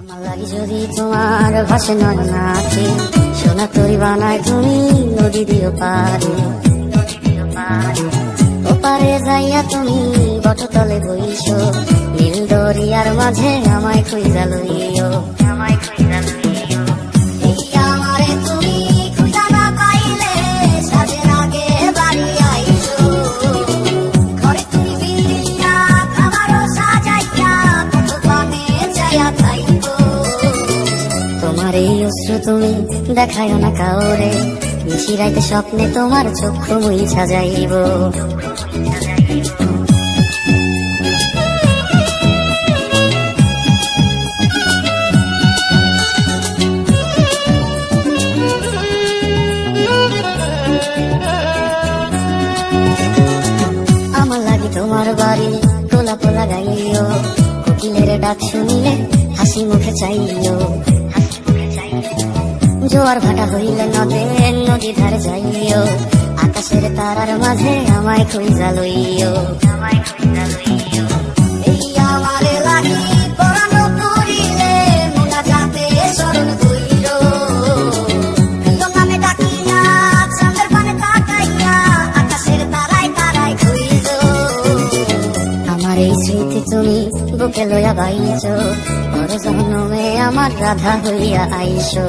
আমার লাগি যদি তোমার ভাসে নয়নাতে সোনা তরি বানায় তুমি নদী দিও পারে ওপারে যাইয়া তুমি বটতলে বইছো নীল দরিয়ার মাঝে আমায় খুঁজা লইও আমারে তুমি খুঁজা না পাইলে সাজের আগে বাড়ি আইছো ঘরে তুমি বিরিয়া খাবারও সাজাইয়া কত পানে চাইয়া খাইবো তোমার এই অশ্রু তুমি দেখায় না কাউরে নিশি রাইতে স্বপ্নে তোমার চক্ষু মুইছা যাইব আমার লাগি তোমার বাড়ি গোলাপ লাগাইও কোকিলের ডাক শুনিলে হাসি মুখে চাইও জোয়ার ভাটা হইলে নদী ধারে যাইও আকাশের তারার মাঝে আমায় খুঁজা লইও এই আমারে লাগি পরানো করিলে মোনা যাতে স্মরণ কইরো প্রিয় নামে ডাকিয়া চাঁদের পানে তাকাইয়া আকাশের তারায় তারায় খুঁজো আমার এই স্মৃতি তুমি বুকে লইয়া বাইছো পর জন্মে আমার রাধা হইয়া আইসো